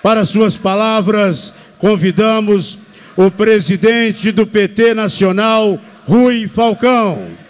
Para suas palavras, convidamos o presidente do PT Nacional, Rui Falcão.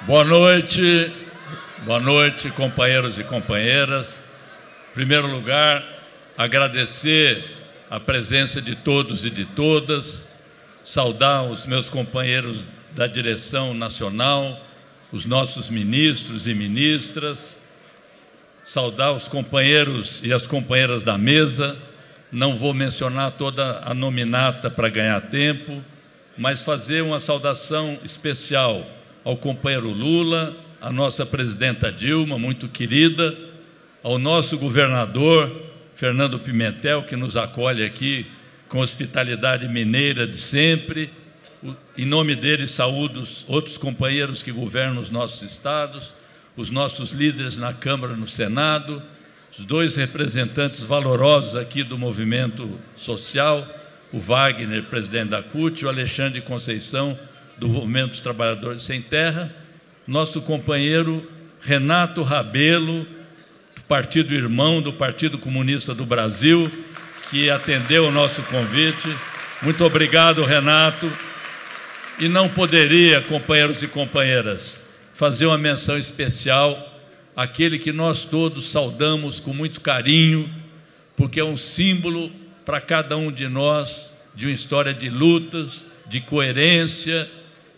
Boa noite, companheiros e companheiras. Em primeiro lugar, agradecer a presença de todos e de todas, saudar os meus companheiros da direção nacional, os nossos ministros e ministras, saudar os companheiros e as companheiras da mesa. Não vou mencionar toda a nominata para ganhar tempo, mas fazer uma saudação especial ao companheiro Lula, à nossa presidenta Dilma, muito querida, ao nosso governador Fernando Pimentel, que nos acolhe aqui com hospitalidade mineira de sempre. Em nome dele, saúdo os outros companheiros que governam os nossos estados, os nossos líderes na Câmara e no Senado, os dois representantes valorosos aqui do movimento social, o Wagner, presidente da CUT, e o Alexandre Conceição, do Movimento dos Trabalhadores Sem Terra, nosso companheiro Renato Rabelo, do Partido Irmão, do Partido Comunista do Brasil, que atendeu o nosso convite. Muito obrigado, Renato. E não poderia, companheiros e companheiras, fazer uma menção especial àquele que nós todos saudamos com muito carinho, porque é um símbolo para cada um de nós de uma história de lutas, de coerência,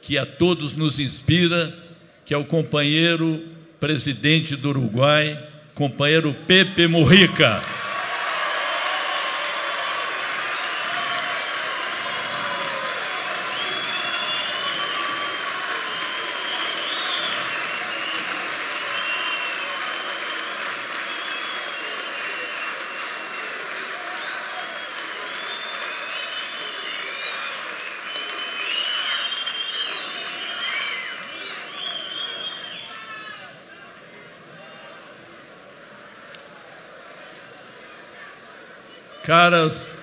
que a todos nos inspira, que é o companheiro presidente do Uruguai, companheiro Pepe Mujica.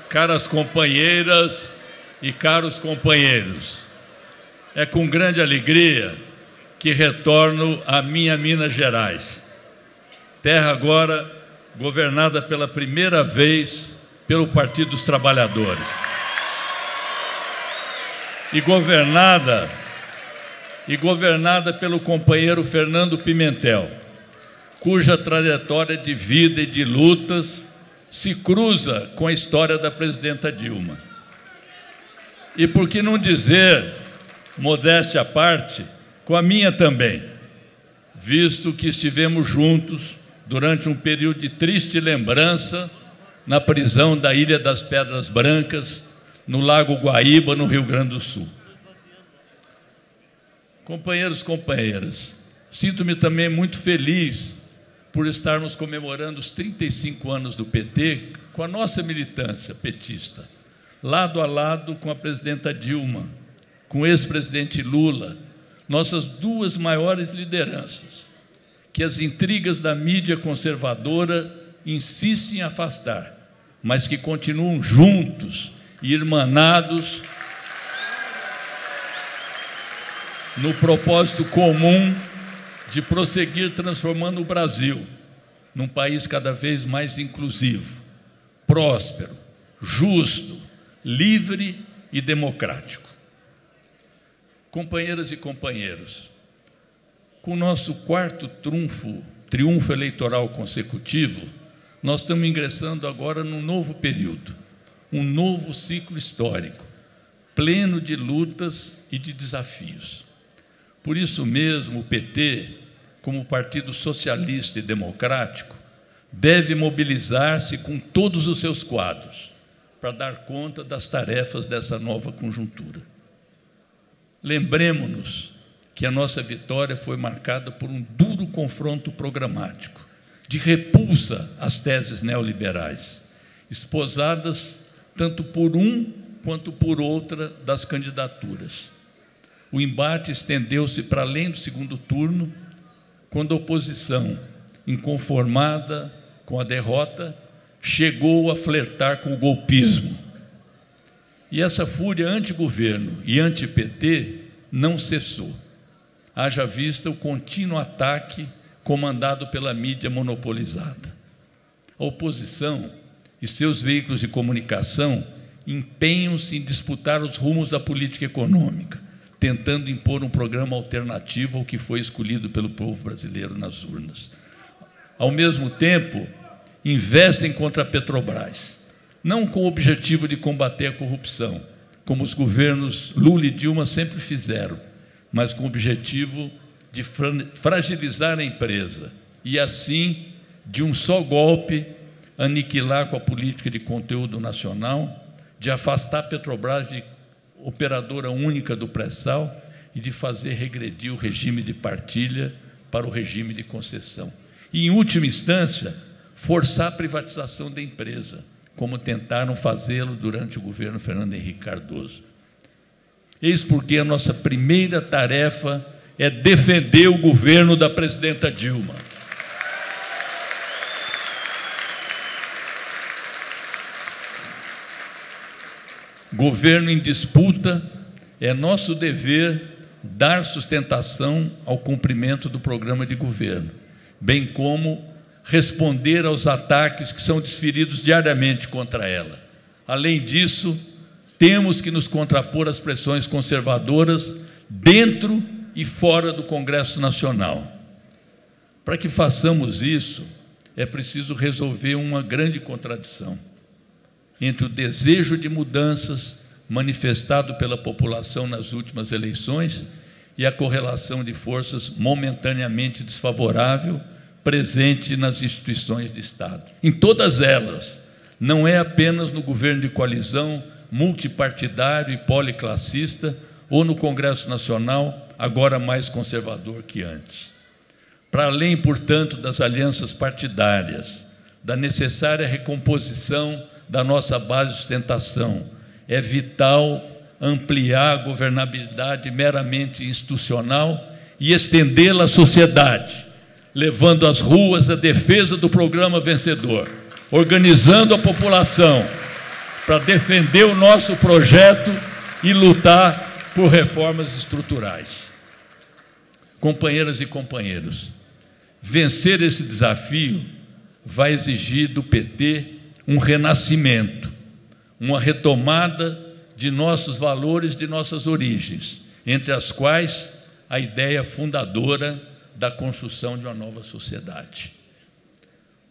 Caras companheiras e caros companheiros, é com grande alegria que retorno à minha Minas Gerais, terra agora governada pela primeira vez pelo Partido dos Trabalhadores e governada pelo companheiro Fernando Pimentel, cuja trajetória de vida e de lutas se cruza com a história da presidenta Dilma. E por que não dizer, modéstia à parte, com a minha também, visto que estivemos juntos durante um período de triste lembrança na prisão da Ilha das Pedras Brancas, no Lago Guaíba, no Rio Grande do Sul. Companheiros e companheiras, sinto-me também muito feliz por estarmos comemorando os 35 anos do PT com a nossa militância petista, lado a lado com a presidenta Dilma, com o ex-presidente Lula, nossas duas maiores lideranças, que as intrigas da mídia conservadora insistem em afastar, mas que continuam juntos e irmanados no propósito comum de prosseguir transformando o Brasil num país cada vez mais inclusivo, próspero, justo, livre e democrático. Companheiras e companheiros, com o nosso quarto triunfo eleitoral consecutivo, nós estamos ingressando agora num novo período, um novo ciclo histórico, pleno de lutas e de desafios. Por isso mesmo, o PT, como Partido Socialista e Democrático, deve mobilizar-se com todos os seus quadros para dar conta das tarefas dessa nova conjuntura. Lembremos-nos que a nossa vitória foi marcada por um duro confronto programático, de repulsa às teses neoliberais, esposadas tanto por um quanto por outra das candidaturas. O embate estendeu-se para além do segundo turno, quando a oposição, inconformada com a derrota, chegou a flertar com o golpismo. E essa fúria anti-governo e anti-PT não cessou. Haja vista o contínuo ataque comandado pela mídia monopolizada. A oposição e seus veículos de comunicação empenham-se em disputar os rumos da política econômica, tentando impor um programa alternativo ao que foi escolhido pelo povo brasileiro nas urnas. Ao mesmo tempo, investem contra a Petrobras, não com o objetivo de combater a corrupção, como os governos Lula e Dilma sempre fizeram, mas com o objetivo de fragilizar a empresa e, assim, de um só golpe, aniquilar com a política de conteúdo nacional, de afastar a Petrobras de operadora única do pré-sal e de fazer regredir o regime de partilha para o regime de concessão. E, em última instância, forçar a privatização da empresa, como tentaram fazê-lo durante o governo Fernando Henrique Cardoso. Eis porque a nossa primeira tarefa é defender o governo da presidenta Dilma. Governo em disputa, é nosso dever dar sustentação ao cumprimento do programa de governo, bem como responder aos ataques que são desferidos diariamente contra ela. Além disso, temos que nos contrapor às pressões conservadoras dentro e fora do Congresso Nacional. Para que façamos isso, é preciso resolver uma grande contradição entre o desejo de mudanças manifestado pela população nas últimas eleições e a correlação de forças momentaneamente desfavorável presente nas instituições de Estado. Em todas elas, não é apenas no governo de coalizão multipartidário e policlassista ou no Congresso Nacional, agora mais conservador que antes. Para além, portanto, das alianças partidárias, da necessária recomposição da nossa base de sustentação, é vital ampliar a governabilidade meramente institucional e estendê-la à sociedade, levando às ruas a defesa do programa vencedor, organizando a população para defender o nosso projeto e lutar por reformas estruturais. Companheiras e companheiros, vencer esse desafio vai exigir do PT um renascimento, uma retomada de nossos valores, de nossas origens, entre as quais a ideia fundadora da construção de uma nova sociedade.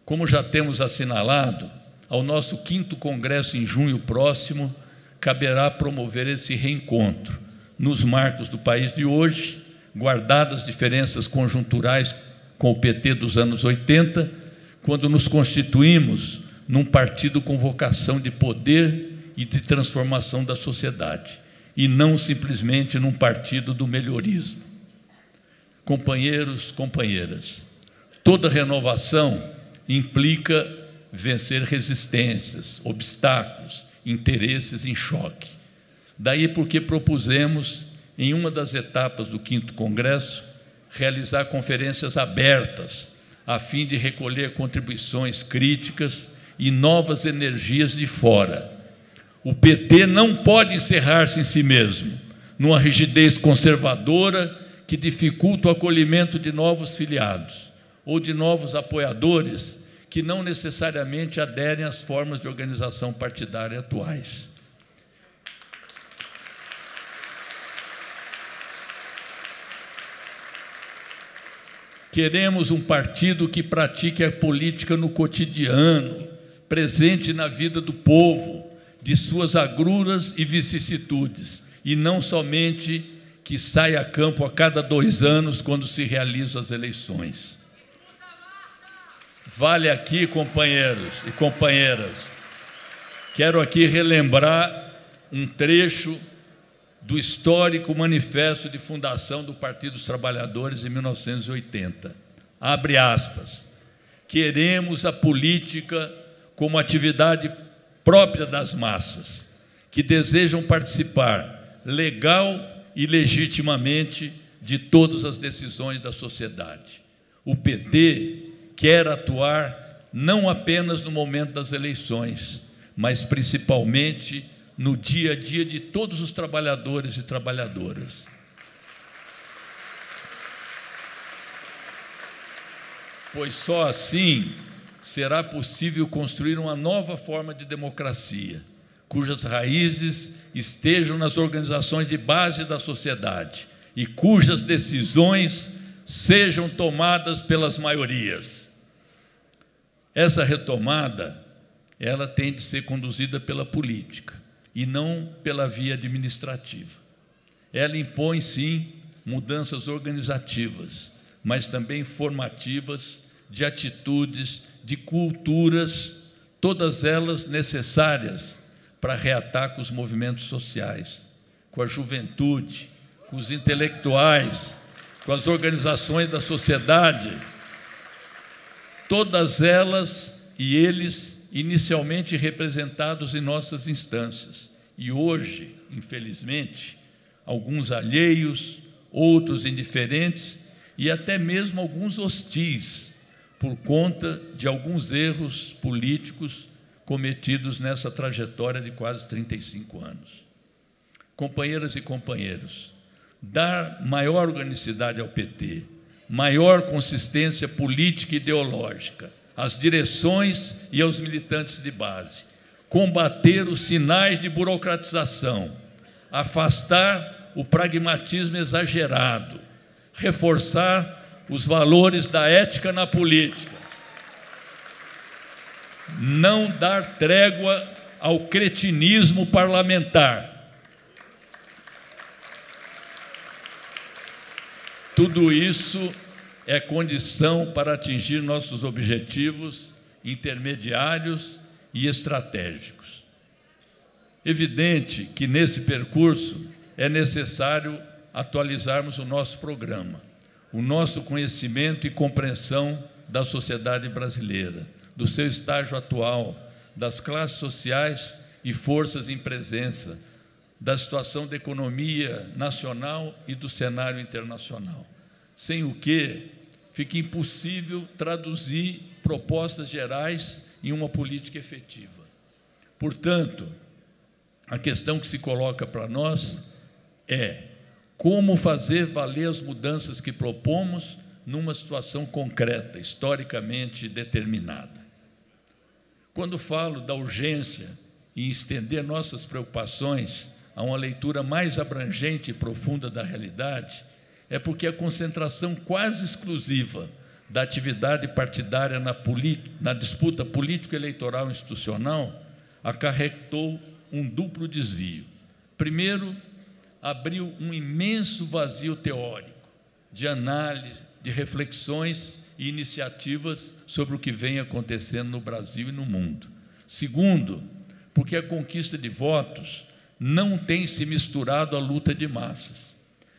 Como já temos assinalado, ao nosso 5º Congresso em junho próximo, caberá promover esse reencontro nos marcos do país de hoje, guardadas as diferenças conjunturais com o PT dos anos 80, quando nos constituímos num partido com vocação de poder e de transformação da sociedade, e não simplesmente num partido do melhorismo. Companheiros, companheiras, toda renovação implica vencer resistências, obstáculos, interesses em choque. Daí porque propusemos, em uma das etapas do 5º Congresso, realizar conferências abertas, a fim de recolher contribuições críticas e novas energias de fora. O PT não pode encerrar-se em si mesmo, numa rigidez conservadora que dificulta o acolhimento de novos filiados ou de novos apoiadores que não necessariamente aderem às formas de organização partidária atuais. Queremos um partido que pratique a política no cotidiano, presente na vida do povo, de suas agruras e vicissitudes, e não somente que saia a campo a cada 2 anos, quando se realizam as eleições. Vale aqui, companheiros e companheiras, quero aqui relembrar um trecho do histórico manifesto de fundação do Partido dos Trabalhadores em 1980. Abre aspas. Queremos a política como atividade própria das massas, que desejam participar legal e legitimamente de todas as decisões da sociedade. O PT quer atuar não apenas no momento das eleições, mas principalmente no dia a dia de todos os trabalhadores e trabalhadoras. Pois só assim será possível construir uma nova forma de democracia, cujas raízes estejam nas organizações de base da sociedade e cujas decisões sejam tomadas pelas maiorias. Essa retomada, ela tem de ser conduzida pela política e não pela via administrativa. Ela impõe, sim, mudanças organizativas, mas também formativas, de atitudes, de culturas, todas elas necessárias para reatar com os movimentos sociais, com a juventude, com os intelectuais, com as organizações da sociedade, todas elas e eles inicialmente representados em nossas instâncias. E hoje, infelizmente, alguns alheios, outros indiferentes e até mesmo alguns hostis, por conta de alguns erros políticos cometidos nessa trajetória de quase 35 anos. Companheiras e companheiros, dar maior organicidade ao PT, maior consistência política e ideológica, às direções e aos militantes de base, combater os sinais de burocratização, afastar o pragmatismo exagerado, reforçar os valores da ética na política, não dar trégua ao cretinismo parlamentar. Tudo isso é condição para atingir nossos objetivos intermediários e estratégicos. Evidente que, nesse percurso, é necessário atualizarmos o nosso programa, o nosso conhecimento e compreensão da sociedade brasileira, do seu estágio atual, das classes sociais e forças em presença, da situação da economia nacional e do cenário internacional, sem o que fica impossível traduzir propostas gerais em uma política efetiva. Portanto, a questão que se coloca para nós é como fazer valer as mudanças que propomos numa situação concreta, historicamente determinada. Quando falo da urgência em estender nossas preocupações a uma leitura mais abrangente e profunda da realidade, é porque a concentração quase exclusiva da atividade partidária na disputa político-eleitoral institucional acarretou um duplo desvio. Primeiro, abriu um imenso vazio teórico de análise, de reflexões e iniciativas sobre o que vem acontecendo no Brasil e no mundo. Segundo, porque a conquista de votos não tem se misturado à luta de massas,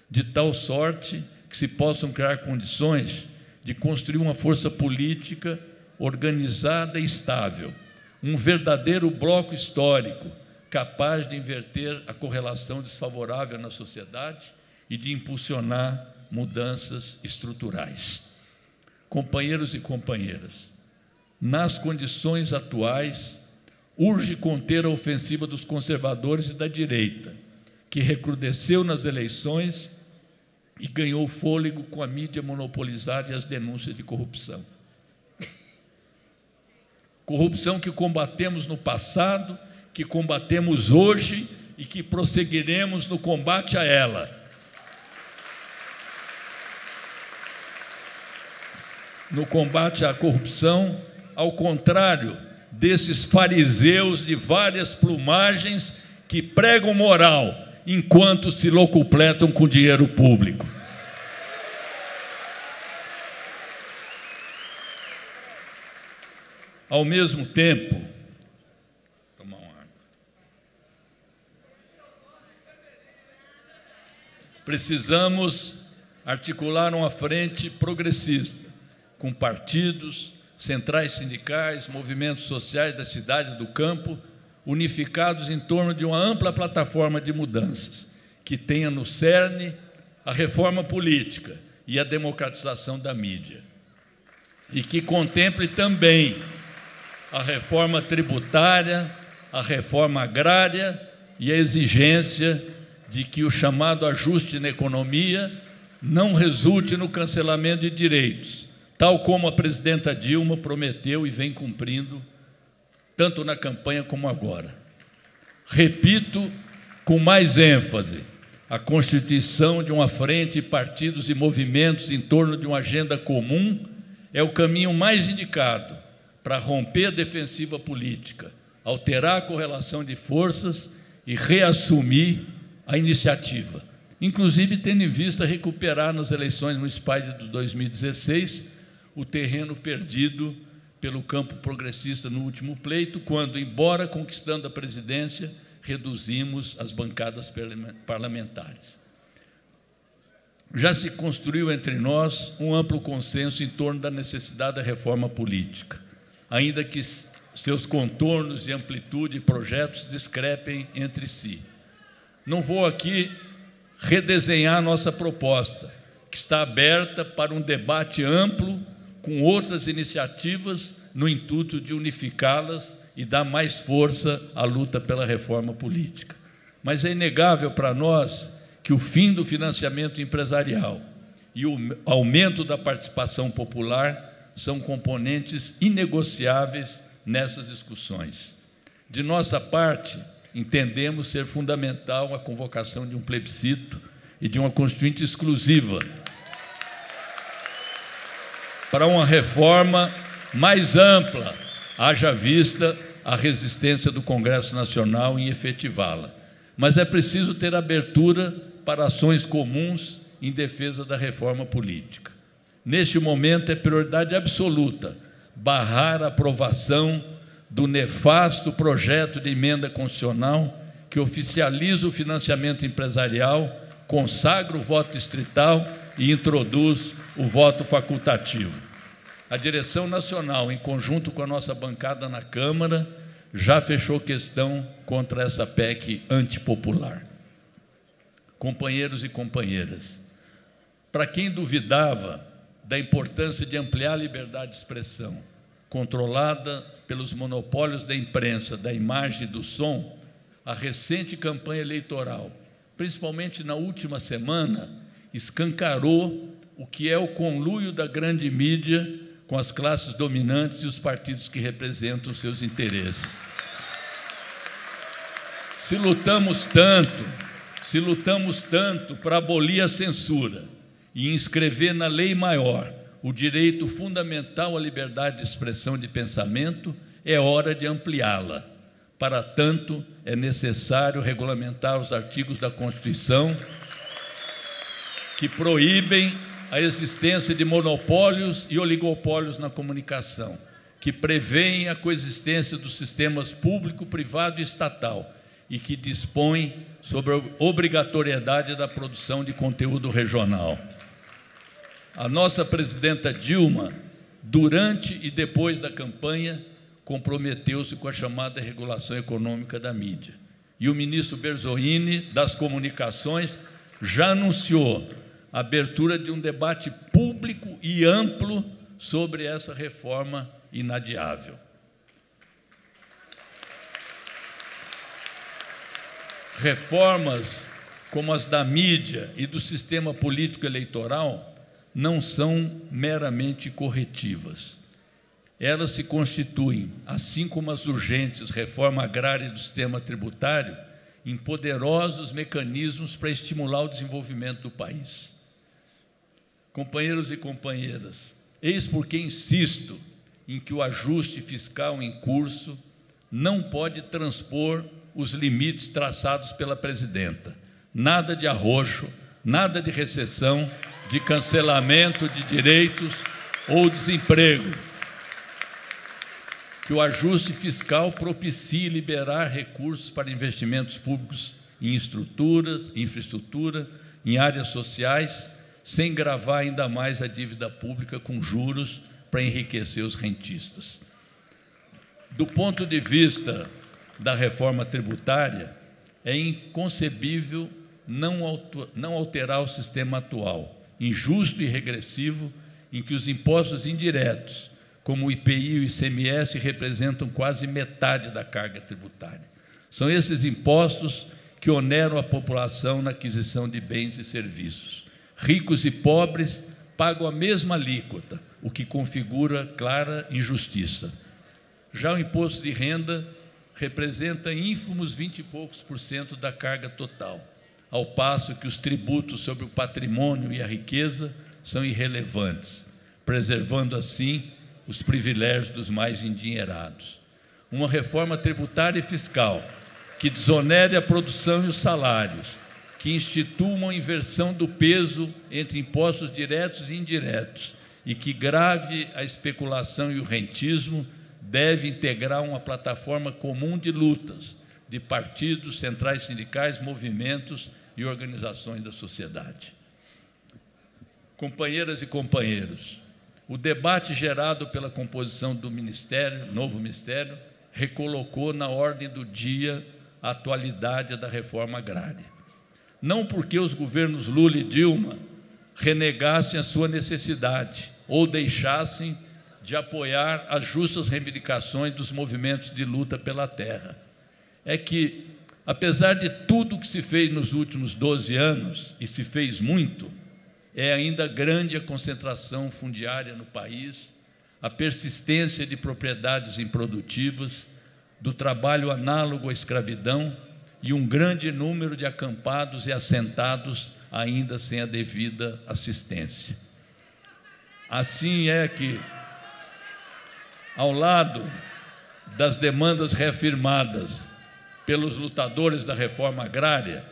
de tal sorte que se possam criar condições de construir uma força política organizada e estável, um verdadeiro bloco histórico, capaz de inverter a correlação desfavorável na sociedade e de impulsionar mudanças estruturais. Companheiros e companheiras, nas condições atuais, urge conter a ofensiva dos conservadores e da direita, que recrudesceu nas eleições e ganhou fôlego com a mídia monopolizada e as denúncias de corrupção. Corrupção que combatemos no passado, que combatemos hoje e que prosseguiremos no combate a ela. No combate à corrupção, ao contrário desses fariseus de várias plumagens que pregam moral enquanto se locupletam com dinheiro público. Ao mesmo tempo, precisamos articular uma frente progressista, com partidos, centrais sindicais, movimentos sociais da cidade e do campo, unificados em torno de uma ampla plataforma de mudanças, que tenha no cerne a reforma política e a democratização da mídia, e que contemple também a reforma tributária, a reforma agrária e a exigência de que o chamado ajuste na economia não resulte no cancelamento de direitos, tal como a presidenta Dilma prometeu e vem cumprindo, tanto na campanha como agora. Repito com mais ênfase: a constituição de uma frente, partidos e movimentos em torno de uma agenda comum é o caminho mais indicado para romper a defensiva política, alterar a correlação de forças e reassumir a iniciativa, inclusive tendo em vista recuperar nas eleições municipais de 2016 o terreno perdido pelo campo progressista no último pleito, quando, embora conquistando a presidência, reduzimos as bancadas parlamentares. Já se construiu entre nós um amplo consenso em torno da necessidade da reforma política, ainda que seus contornos e amplitude e projetos discrepem entre si. Não vou aqui redesenhar nossa proposta, que está aberta para um debate amplo com outras iniciativas no intuito de unificá-las e dar mais força à luta pela reforma política. Mas é inegável para nós que o fim do financiamento empresarial e o aumento da participação popular são componentes inegociáveis nessas discussões. De nossa parte, entendemos ser fundamental a convocação de um plebiscito e de uma constituinte exclusiva para uma reforma mais ampla, haja vista a resistência do Congresso Nacional em efetivá-la. Mas é preciso ter abertura para ações comuns em defesa da reforma política. Neste momento, é prioridade absoluta barrar a aprovação do nefasto projeto de emenda constitucional que oficializa o financiamento empresarial, consagra o voto distrital e introduz o voto facultativo. A direção nacional, em conjunto com a nossa bancada na Câmara, já fechou questão contra essa PEC antipopular. Companheiros e companheiras, para quem duvidava da importância de ampliar a liberdade de expressão, controlada pelos monopólios da imprensa, da imagem e do som, a recente campanha eleitoral, principalmente na última semana, escancarou o que é o conluio da grande mídia com as classes dominantes e os partidos que representam seus interesses. Se lutamos tanto para abolir a censura e inscrever na lei maior o direito fundamental à liberdade de expressão de pensamento, é hora de ampliá-la. Para tanto, é necessário regulamentar os artigos da Constituição que proíbem a existência de monopólios e oligopólios na comunicação, que prevêem a coexistência dos sistemas público, privado e estatal e que dispõem sobre a obrigatoriedade da produção de conteúdo regional. A nossa presidenta Dilma, durante e depois da campanha, comprometeu-se com a chamada regulação econômica da mídia. E o ministro Berzolini, das Comunicações, já anunciou a abertura de um debate público e amplo sobre essa reforma inadiável. Reformas como as da mídia e do sistema político eleitoral não são meramente corretivas. Elas se constituem, assim como as urgentes reforma agrária e do sistema tributário, em poderosos mecanismos para estimular o desenvolvimento do país. Companheiros e companheiras, eis porque insisto em que o ajuste fiscal em curso não pode transpor os limites traçados pela presidenta. Nada de arroxo, nada de recessão, de cancelamento de direitos ou desemprego. que o ajuste fiscal propicie liberar recursos para investimentos públicos em infraestrutura, em áreas sociais, sem gravar ainda mais a dívida pública com juros para enriquecer os rentistas. Do ponto de vista da reforma tributária, é inconcebível não alterar o sistema atual, injusto e regressivo, em que os impostos indiretos, como o IPI e o ICMS, representam quase metade da carga tributária. São esses impostos que oneram a população na aquisição de bens e serviços. Ricos e pobres pagam a mesma alíquota, o que configura clara injustiça. Já o imposto de renda representa ínfimos 20 e poucos % da carga total, ao passo que os tributos sobre o patrimônio e a riqueza são irrelevantes, preservando assim os privilégios dos mais endinheirados. Uma reforma tributária e fiscal que desonere a produção e os salários, que institua uma inversão do peso entre impostos diretos e indiretos e que grave a especulação e o rentismo, deve integrar uma plataforma comum de lutas de partidos, centrais sindicais, movimentos e organizações da sociedade. Companheiras e companheiros, o debate gerado pela composição do novo Ministério, recolocou na ordem do dia a atualidade da reforma agrária. Não porque os governos Lula e Dilma renegassem a sua necessidade ou deixassem de apoiar as justas reivindicações dos movimentos de luta pela terra. É que, apesar de tudo que se fez nos últimos 12 anos, e se fez muito, é ainda grande a concentração fundiária no país, a persistência de propriedades improdutivas, do trabalho análogo à escravidão e um grande número de acampados e assentados ainda sem a devida assistência. Assim é que, ao lado das demandas reafirmadas pelos lutadores da reforma agrária,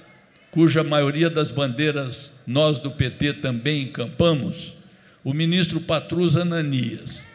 cuja maioria das bandeiras nós do PT também encampamos, o ministro Patrus Ananias,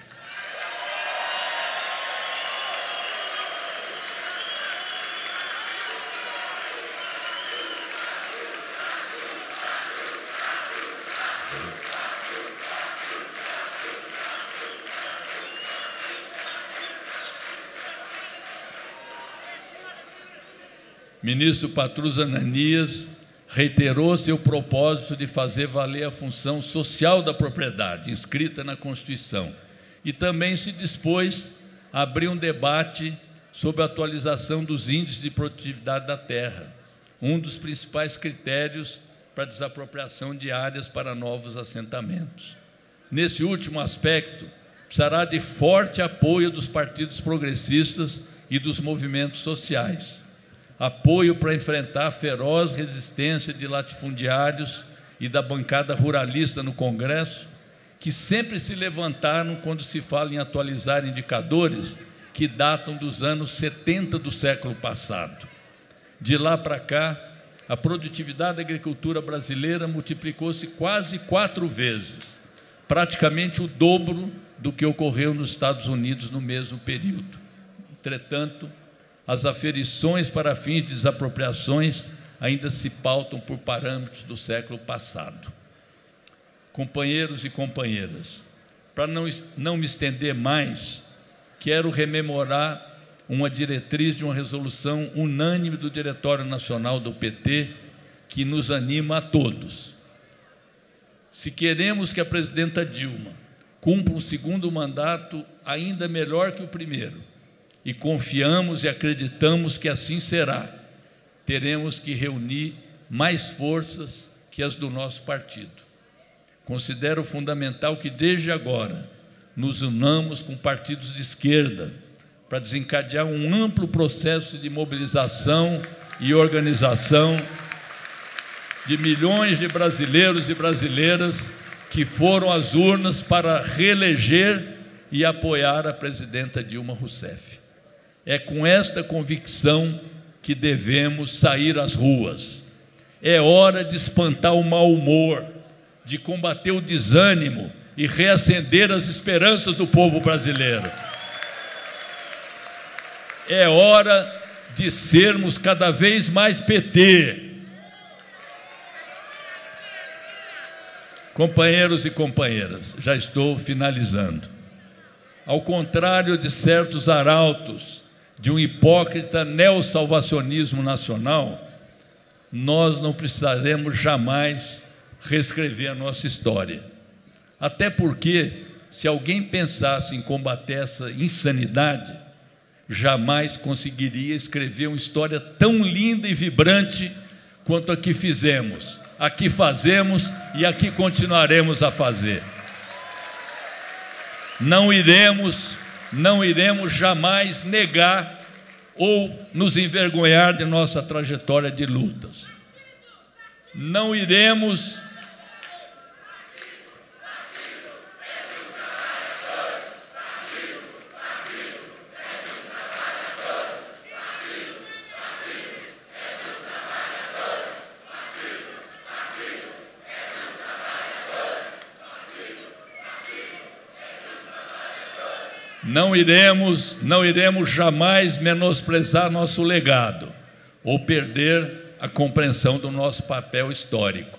ministro Patrus Ananias reiterou seu propósito de fazer valer a função social da propriedade, inscrita na Constituição, e também se dispôs a abrir um debate sobre a atualização dos índices de produtividade da terra, um dos principais critérios para a desapropriação de áreas para novos assentamentos. Nesse último aspecto, precisará de forte apoio dos partidos progressistas e dos movimentos sociais, apoio para enfrentar a feroz resistência de latifundiários e da bancada ruralista no Congresso, que sempre se levantaram quando se fala em atualizar indicadores que datam dos anos 70 do século passado. De lá para cá, a produtividade da agricultura brasileira multiplicou-se quase 4 vezes, praticamente o dobro do que ocorreu nos Estados Unidos no mesmo período. Entretanto, as aferições para fins de desapropriações ainda se pautam por parâmetros do século passado. Companheiros e companheiras, para não me estender mais, quero rememorar uma diretriz de uma resolução unânime do Diretório Nacional do PT que nos anima a todos. Se queremos que a presidenta Dilma cumpra um segundo mandato ainda melhor que o primeiro, e confiamos e acreditamos que assim será, teremos que reunir mais forças que as do nosso partido. Considero fundamental que, desde agora, nos unamos com partidos de esquerda para desencadear um amplo processo de mobilização e organização de milhões de brasileiros e brasileiras que foram às urnas para reeleger e apoiar a presidenta Dilma Rousseff. É com esta convicção que devemos sair às ruas. É hora de espantar o mau humor, de combater o desânimo e reacender as esperanças do povo brasileiro. É hora de sermos cada vez mais PT. Companheiros e companheiras, já estou finalizando. Ao contrário de certos arautos de um hipócrita neossalvacionismo nacional, nós não precisaremos jamais reescrever a nossa história. Até porque, se alguém pensasse em combater essa insanidade, jamais conseguiria escrever uma história tão linda e vibrante quanto a que fizemos, a que fazemos e a que continuaremos a fazer. Não iremos jamais negar ou nos envergonhar de nossa trajetória de lutas. Não iremos Não iremos jamais menosprezar nosso legado ou perder a compreensão do nosso papel histórico.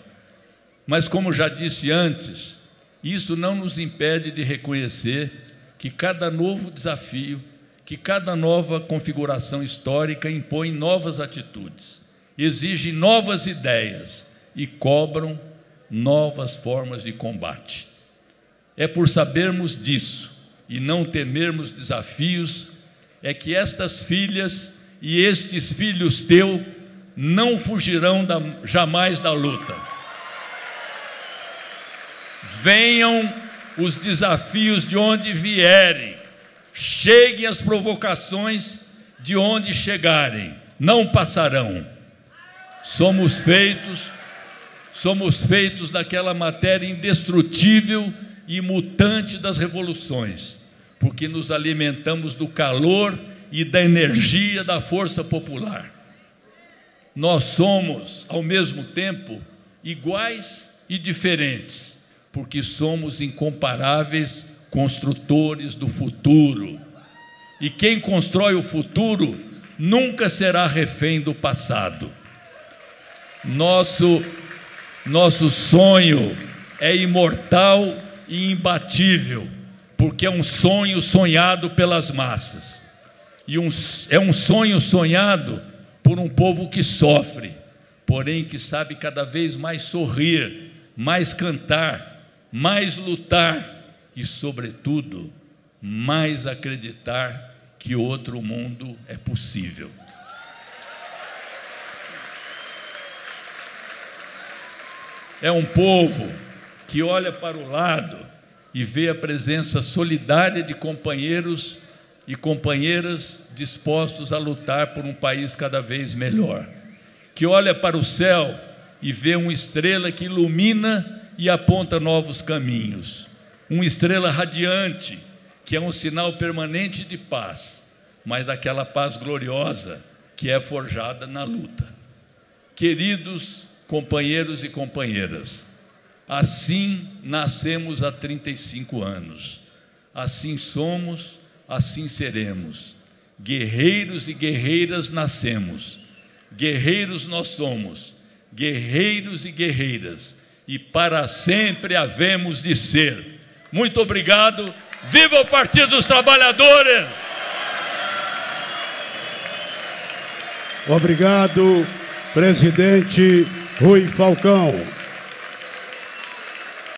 Mas, como já disse antes, isso não nos impede de reconhecer que cada novo desafio, que cada nova configuração histórica impõe novas atitudes, exige novas ideias e cobram novas formas de combate. É por sabermos disso e não temermos desafios, é que estas filhas e estes filhos teus não fugirão jamais da luta. Venham os desafios de onde vierem, cheguem as provocações de onde chegarem, não passarão. Somos feitos daquela matéria indestrutível e mutante das revoluções, porque nos alimentamos do calor e da energia da força popular. Nós somos, ao mesmo tempo, iguais e diferentes, porque somos incomparáveis construtores do futuro. E quem constrói o futuro nunca será refém do passado. Nosso sonho é imortal e imbatível, porque é um sonho sonhado pelas massas. E é um sonho sonhado por um povo que sofre, porém que sabe cada vez mais sorrir, mais cantar, mais lutar e, sobretudo, mais acreditar que outro mundo é possível. É um povo que olha para o lado e vê a presença solidária de companheiros e companheiras dispostos a lutar por um país cada vez melhor, que olha para o céu e vê uma estrela que ilumina e aponta novos caminhos, uma estrela radiante, que é um sinal permanente de paz, mas daquela paz gloriosa que é forjada na luta. Queridos companheiros e companheiras, assim nascemos há 35 anos, assim somos, assim seremos. Guerreiros e guerreiras nascemos, guerreiros nós somos, guerreiros e guerreiras, e para sempre havemos de ser. Muito obrigado, viva o Partido dos Trabalhadores! Obrigado, presidente Rui Falcão.